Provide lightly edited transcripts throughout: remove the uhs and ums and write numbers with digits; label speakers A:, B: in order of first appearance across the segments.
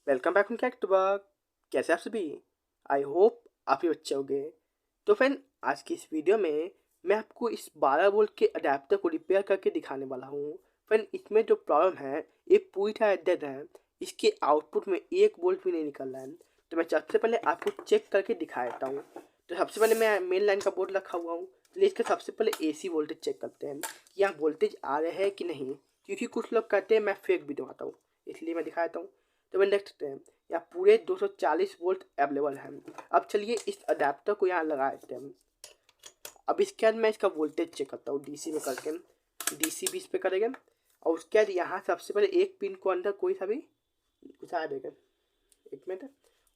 A: Welcome back to work. कैसे आप सभी? आई होप आप ही अच्छे होंगे। तो फ्रेंड, आज की इस वीडियो में मैं आपको इस 12 वोल्ट के अडेप्टर को रिपेयर करके दिखाने वाला हूँ। फ्रेंड, इसमें जो प्रॉब्लम है ये पूरी तरह डेड है। इसके आउटपुट में 1 वोल्ट भी नहीं निकल रहा है। तो मैं सबसे पहले आपको चेक करके दिखा देता हूँ। तो सबसे पहले मैं मेन लाइन का बोर्ड रखा हुआ हूँ, इसलिए इसका सबसे पहले AC वोल्टेज चेक करते हैं कि यहाँ वोल्टेज आ रहे हैं कि नहीं, क्योंकि कुछ लोग कहते हैं मैं फेक भी दिखाता हूँ, इसलिए मैं दिखा देता हूँ। तो मैं देख सकते हैं यहाँ पूरे 240 वोल्ट अवेलेबल है। अब चलिए इस अडेप्टर को यहाँ लगा देते हैं। अब इसके बाद मैं इसका वोल्टेज चेक करता हूँ DC में करके। DC 20 पे करेंगे और उसके बाद यहाँ सबसे पहले एक पिन को अंदर कोई सा भी घुसा देंगे, 1 मिनट,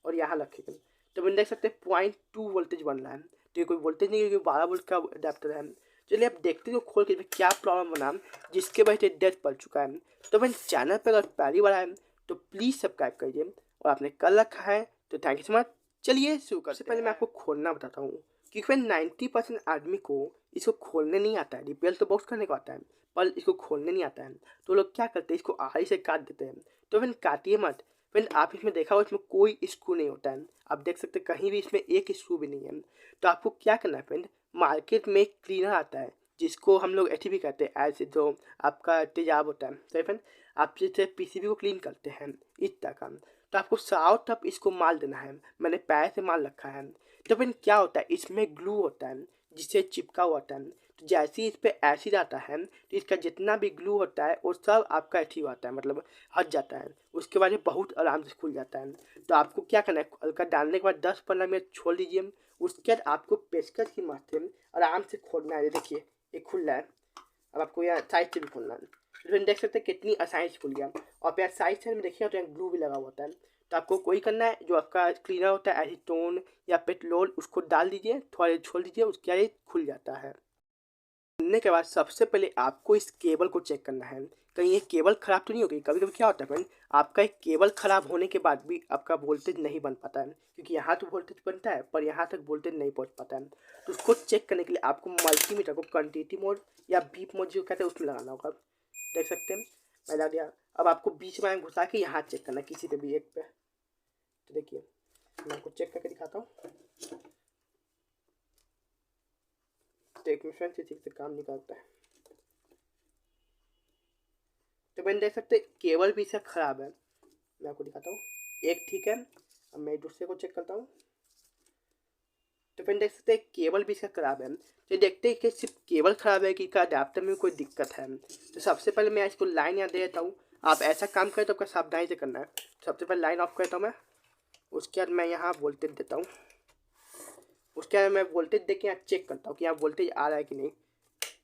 A: और यहाँ रखेंगे। तो मैंने देख सकते हैं 0.2 वोल्टेज बन रहा है। तो ये कोई वोल्टेज नहीं है, क्योंकि 12 वोल्ट का अडेप्टर है। चलिए अब देखते हैं खोल के क्या प्रॉब्लम बना जिसके वजह से डेथ पड़ चुका है। तो मैंने चैनल पर अगर पहली बार आए तो प्लीज़ सब्सक्राइब करिए, और आपने कर रखा है तो थैंक यू सो मच। चलिए शुरू करते हैं। सबसे पहले मैं आपको खोलना बताता हूँ, क्योंकि फ्रेंड 90% आदमी को इसको खोलने नहीं आता है। रिपेयर तो बॉक्स करने को आता है, पर इसको खोलने नहीं आता है। तो लोग क्या करते हैं, इसको आरी से काट देते हैं। तो फ्रेंड काटिए मत। फ्रेंड आप इसमें देखा हो इसमें कोई स्क्रू नहीं होता है। आप देख सकते हैं कहीं भी इसमें एक स्क्रू भी नहीं है। तो आपको क्या करना है फ्रेंड, मार्केट में एक क्लीनर आता है जिसको हम लोग एच भी कहते हैं, ऐसे जो आपका तेजाब होता है। तो फ्रेंड आप जैसे PCB को क्लीन करते हैं इस तरह का, तो आपको साउथ तक इसको माल देना है। मैंने पैर से माल रखा है। तो फ्रेंड क्या होता है, इसमें ग्लू होता है जिससे चिपका हुआ होता है। तो जैसे ही इस पर एसिड आता है तो इसका जितना भी ग्लू होता है वो सब आपका एथी होता है, मतलब हट जाता है। उसके बाद ये बहुत आराम से खुल जाता है। तो आपको क्या करना है, हल्का डालने के बाद 10-15 मिनट छोड़ दीजिए। उसके बाद आपको पेचकस की मदद से आराम से खोलना है। ये देखिए ये खुल रहा है। अब आपको यहाँ साइड से भी खोलना है। तो देख सकते हैं कितनी आसानी से खुल गया। और फिर साइड साइड में देखिए तो यहाँ ग्लू भी लगा होता है। तो आपको कोई करना है, जो आपका क्लीनर होता है एसीटोन या पेट्रोल, उसको डाल दीजिए, थोड़ा देर छोड़ दीजिए, उसके बाद ये खुल जाता है। खुलने के बाद सबसे पहले आपको इस केबल को चेक करना है, कहीं ये केबल ख़राब तो नहीं हो गई। कभी कभी क्या होता है फ्रेंड, आपका एक केबल ख़राब होने के बाद भी आपका वोल्टेज नहीं बन पाता है, क्योंकि यहाँ तो वोल्टेज बनता है पर यहाँ तक वोल्टेज नहीं पहुँच पाता है। तो उसको चेक करने के लिए आपको मल्टीमीटर को कंटिन्यूटी मोड या बीप मोड जो कहते हैं उसमें लगाना होगा। देख सकते हैं मैं लगा दिया। अब आपको बीच में घुसा के यहाँ चेक करना है, किसी पे भी एक पे। तो देखिए मैं आपको चेक करके दिखाता हूँ। तो एक मिनट से ठीक से काम नहीं करता है। तो मैंने देख सकते केबल भी इसका ख़राब है। मैं आपको दिखाता हूँ, एक ठीक है। अब मैं दूसरे को चेक करता हूँ। तो फिर देख सकते हैं केबल भी इसका ख़राब है। तो देखते हैं कि सिर्फ केबल ख़राब है कि का अडेप्टर में कोई दिक्कत है। तो सबसे पहले मैं इसको लाइन यहाँ दे देता हूँ। आप ऐसा काम करें तो आपका सावधानी से करना है। सबसे पहले लाइन ऑफ करता हूँ मैं। उसके बाद मैं यहाँ वोल्टेज देता हूँ। उसके बाद मैं वोल्टेज दे के यहाँ चेक करता हूँ कि यहाँ वोल्टेज आ रहा है कि नहीं।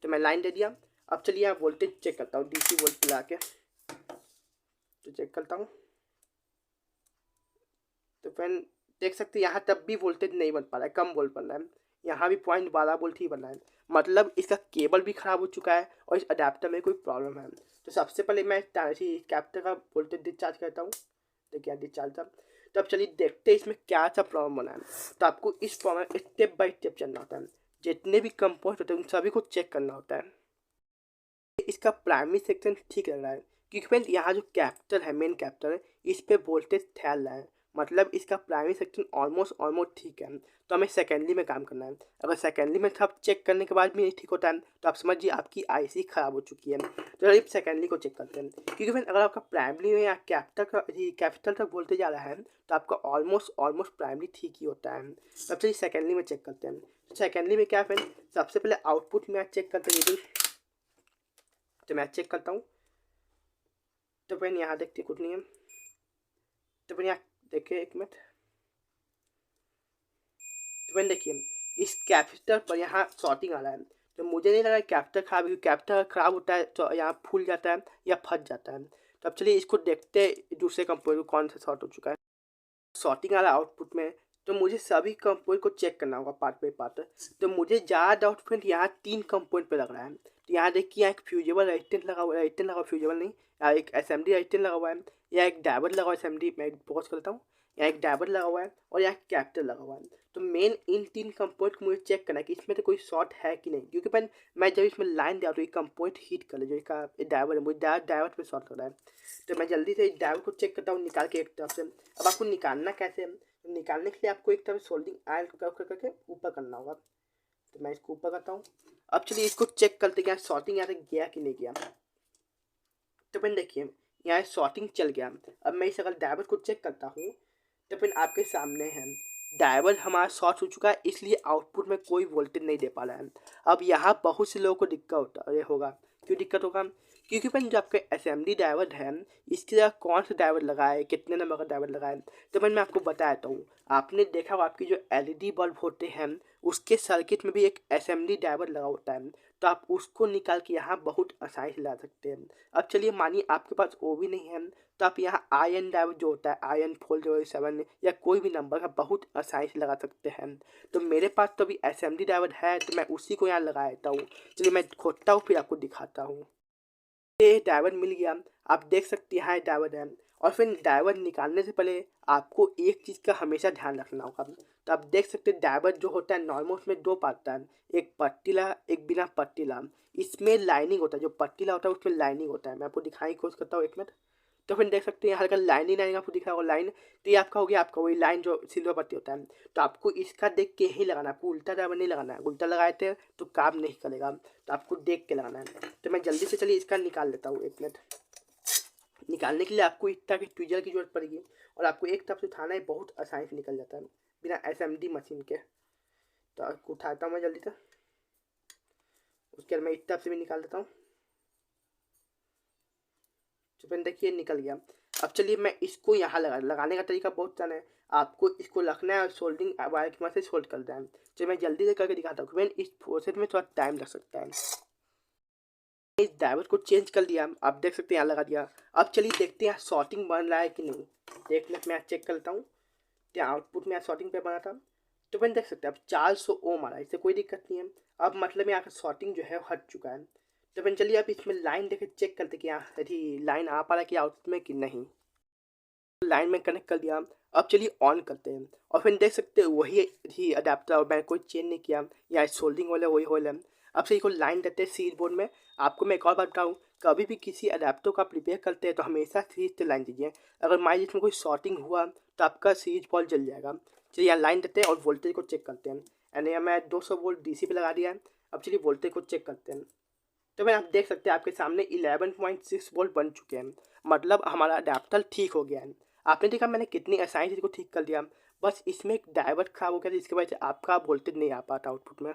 A: तो मैं लाइन दे दिया। अब चलिए यहाँ वोल्टेज चेक करता हूँ, DC वोल्ट ला के तो चेक करता हूँ। तो फ्रेंड देख सकते हैं यहाँ तब भी वोल्टेज नहीं बन पा रहा है, कम वोल्ट बन रहा है। यहाँ भी 0.12 वोल्ट ही बन रहा है, मतलब इसका केबल भी ख़राब हो चुका है और इस अडेप्टर में कोई प्रॉब्लम है। तो सबसे पहले मैं कैपेसिटर का वोल्टेज डिस्चार्ज करता हूँ। देखिए डिस्चार्ज था। तो अब चलिए देखते हैं इसमें क्या सा प्रॉब्लम बना है। तो आपको इस प्रॉब्लम स्टेप बाय स्टेप चलना होता है। जितने भी कंपोनेंट होते हैं उन सभी को चेक करना होता है। इसका प्राइमरी सेक्शन ठीक लग रहा है, क्योंकि फ्रेंड यहाँ जो कैपिटल है, मेन कैपिटल है, इस पे वोल्टेज फैल रहा है, मतलब इसका प्राइमरी सेक्शन ऑलमोस्ट ठीक है। तो हमें सेकेंडरी में काम करना है। अगर सेकेंडरी में सब चेक करने के बाद भी नहीं ठीक होता है तो आप समझिए आपकी IC ख़राब हो चुकी है। तो चलिए सेकेंडरी को चेक करते हैं, क्योंकि फ्रेंड अगर आपका प्राइमरी में या कैपिटल तक वोल्टेज आ रहा है तो आपका ऑलमोस्ट प्राइमरी ठीक ही होता है। तब चलिए सेकेंडरी में चेक करते हैं। तो सेकेंडरी में क्या फ्रेंड, सबसे पहले आउटपुट में चेक करते हैं। तो मैं चेक करता हूँ। तो फ्रेंड यहाँ देखते कुछ नहीं है। तो फ्रेंड यहाँ देखिए एक मिनट। तो फ्रेंड देखिए इस कैपेसिटर पर यहाँ शॉर्टिंग आ रहा है। तो मुझे नहीं लगा कैपेसिटर खराब है, कैपेसिटर खराब होता है तो यहाँ फूल जाता है या फट जाता है। तो अब चलिए इसको देखते हैं दूसरे कंपोनेंट को कौन सा शॉर्ट हो चुका है। शॉर्टिंग आ रहा है आउटपुट में, तो मुझे सभी कंपोनेंट को चेक करना होगा पार्ट बाई पार्ट। तो मुझे ज़्यादा डाउट फ्रेंड यहाँ 3 कंपोनेंट पे लग रहा है। तो यहाँ देखिए, यहाँ एक फ्यूजेबल रेजिस्टेंस लगा हुआ है, रेजिस्टेंस लगा हुआ, फ्यूजेबल नहीं, यहाँ एक एसएमडी रेजिस्टेंस लगा हुआ है, या एक डायोड लगा हुआ है एसएमडी, मैं फोकस करता हूँ, यहाँ एक डायोड लगा हुआ है और यहाँ एक कैपेसिटर लगा हुआ है। तो मेन इन 3 कंपोनेंट को मुझे चेक करना है कि इसमें तो कोई शॉर्ट है कि नहीं, क्योंकि मैं जब इसमें लाइन दिया तो ये कंपोनेंट हीट कर ले, जो इसका डायोड है मुझे डायोड पे शॉर्ट कर रहा है। तो मैं जल्दी से इस डायोड को चेक करता हूँ निकाल के एक तरफ से। अब आपको निकालना कैसे है, तो निकालने के लिए आपको एक तरफ सोल्डिंग आयरन करके ऊपर करना होगा। तो मैं इसको ऊपर करता हूँ। अब चलिए इसको चेक करते क्या शॉर्टिंग यहाँ से गया कि नहीं गया। तो फिर देखिए, यहाँ शॉर्टिंग चल गया। अब मैं इस अगर डायोड को चेक करता हूँ तो फिर आपके सामने है डायोड हमारा शॉर्ट हो चुका है, इसलिए आउटपुट में कोई वोल्टेज नहीं दे पा रहा है। अब यहाँ बहुत से लोगों को दिक्कत होगा। क्यों दिक्कत होगा, क्योंकि फिर जो आपका असेंबली डायोड है इसकी जगह कौन सा डायोड लगाए, कितने नंबर का डायोड लगाए। तो मैं आपको बताता हूँ, आपने देखा होगा आपकी जो एलईडी बल्ब होते हैं उसके सर्किट में भी एक असेंबली डायोड लगा होता है। तो आप उसको निकाल के यहाँ बहुत आसानी से ला सकते हैं। अब चलिए मानिए आपके पास वो भी नहीं है, तो आप यहाँ आयन डायोड जो होता है आयन 407 या कोई भी नंबर का बहुत आसानी से लगा सकते हैं। तो मेरे पास तो अभी असेंबली डायोड है, तो मैं उसी को यहाँ लगा देता हूँ। चलिए मैं खोलता हूँ फिर आपको दिखाता हूँ। ये डायोड मिल गया, आप देख सकते हैं यहाँ डायोड है। और फिर डायोड निकालने से पहले आपको एक चीज़ का हमेशा ध्यान रखना होगा। तो आप देख सकते हैं डायोड जो होता है नॉर्मल उसमें 2 पार्ट है, एक पट्टीला एक बिना पट्टीला। इसमें लाइनिंग होता है, जो पट्टीला होता है उसमें लाइनिंग होता है। मैं आपको दिखाने की कोशिश करता हूँ, एक मिनट। तो फिर देख सकते हैं हल्का लाइनिंग लाइनिंग आपको दिख रहा होगा लाइन। तो ये आपका हो गया, आपका वही लाइन जो सिल्वर पट्टी होता है। तो आपको इसका देख के ही लगाना है, आपको उल्टा डायोड नहीं लगाना है। उल्टा लगाए थे तो काम नहीं करेगा, तो आपको देख के लगाना है। तो मैं जल्दी से चलिए इसका निकाल लेता हूँ, एक मिनट। निकालने के लिए आपको इस तरह के ट्विजर की जरूरत पड़ेगी और आपको एक तरफ से उठाना है, बहुत आसानी से निकल जाता है बिना एसएमडी मशीन के। तो आपको उठाता हूँ मैं जल्दी से, उसके बाद मैं इस तरफ से भी निकाल देता हूँ। तो फिर देखिए निकल गया। अब चलिए मैं इसको यहाँ लगाने का तरीका बहुत आसान है। आपको इसको रखना है और सोल्डिंग वायर की मदद से सोल्ड कर देना है। चलिए मैं जल्दी से करके दिखाता हूँ। इस प्रोसेस में थोड़ा टाइम लग सकता है। इस डायोड को चेंज कर दिया, आप देख सकते हैं यहाँ लगा दिया। अब चलिए देखते हैं शॉर्टिंग बन रहा है कि नहीं। देख लेते मैं चेक करता हूँ। तो आउटपुट में शॉर्टिंग पे बना था। तो मैंने देख सकते हैं अब 400 ओम आ रहा है, इससे कोई दिक्कत नहीं है। अब मतलब यहाँ का शॉर्टिंग जो है हट चुका है। तो मैंने चलिए अब इसमें लाइन देखे चेक करते कि यहाँ यदि लाइन आ पा रहा है कि आउटपुट में कि नहीं। लाइन में कनेक्ट कर दिया। अब चलिए ऑन करते हैं और फिर देख सकते हैं वही ही अडेप्टर, और मैंने कोई चेंज नहीं किया, या सोल्डिंग वाला वही होल है। अब से इसको लाइन देते हैं सीरीज बोर्ड में। आपको मैं एक और बात बताऊँ, कभी भी किसी अडेप्टर को आप रिपेयर करते हैं तो हमेशा सीरीज से लाइन दीजिए। अगर मान लीजिए इसमें कोई शॉर्टिंग हुआ तो आपका सीरीज बॉल जल जाएगा। चलिए यहाँ लाइन देते हैं और वोल्टेज को चेक करते हैं। यानी मैं 200 वोल्ट डीसी पे लगा दिया है। अब चलिए वोल्टेज को चेक करते हैं। तो मैं आप देख सकते हैं आपके सामने 11.6 वोल्ट बन चुके हैं, मतलब हमारा अडेप्टर ठीक हो गया है। आपने देखा मैंने कितनी आसानी से इसको ठीक कर दिया। बस इसमें एक डायोड खराब हो गया था, जिसकी वजह से आपका वोल्टेज नहीं आ पाता आउटपुट में।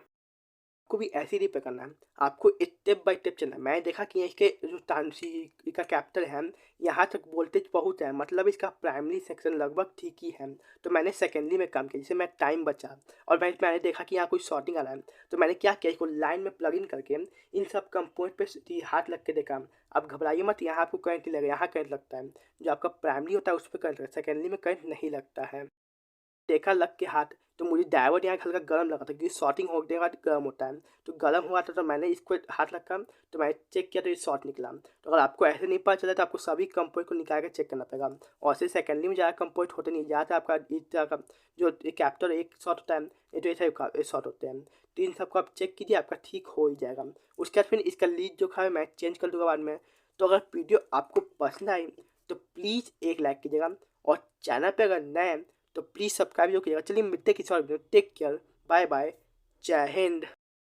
A: आपको भी ऐसे ही रिपेयर करना है, आपको स्टेप बाय स्टेप चलना है। मैंने देखा कि इसके जो तानसी का कैपिटल है यहाँ तक वोल्टेज पहुँच है, मतलब इसका प्राइमरी सेक्शन लगभग ठीक ही है। तो मैंने सेकेंडरी में काम किया, जिससे मैं टाइम बचा। और मैंने देखा कि यहाँ कोई शॉर्टिंग आ रहा है, तो मैंने क्या किया, इसको लाइन में प्लग इन करके इन सब कंपोनेंट पे हाथ लग के देखा। अब घबराइए मत, यहाँ आपको करंट नहीं लगेगा, यहाँ करंट लगता है। जो आपका प्राइमरी होता है उस पर करंट लगता है, सेकेंडरी में करंट नहीं लगता है। देखा लग के हाथ, तो मुझे डायोड यहाँ हल्का गर्म लगा था, क्योंकि शॉर्टिंग होने के बाद गर्म होता है। तो गर्म हुआ था तो मैंने इसको हाथ रखा, तो मैं चेक किया तो ये शॉर्ट निकला। तो अगर आपको ऐसे नहीं पता चला तो आपको सभी कंपोनेंट को निकाल के चेक करना पड़ेगा। और ऐसे सेकेंडरी में ज़्यादा कंपोनेंट होते नहीं, ज़्यादा आपका इस तरह का जो कैप्टर एक शॉर्ट होता है, ये तो ऐसे शॉर्ट होते हैं। तो इन सबको आप चेक कीजिए, आपका ठीक हो ही जाएगा। उसके बाद फिर इसका लीड जो खा मैं चेंज कर दूँगा बाद में। तो अगर वीडियो आपको पसंद आई तो प्लीज़ एक लाइक कीजिएगा, और चैनल पर अगर नए हैं तो प्लीज़ सब्सक्राइब जो कीजिएगा। चलिए मिलते हैं किसी और video. Take care, bye bye, जय हिंद।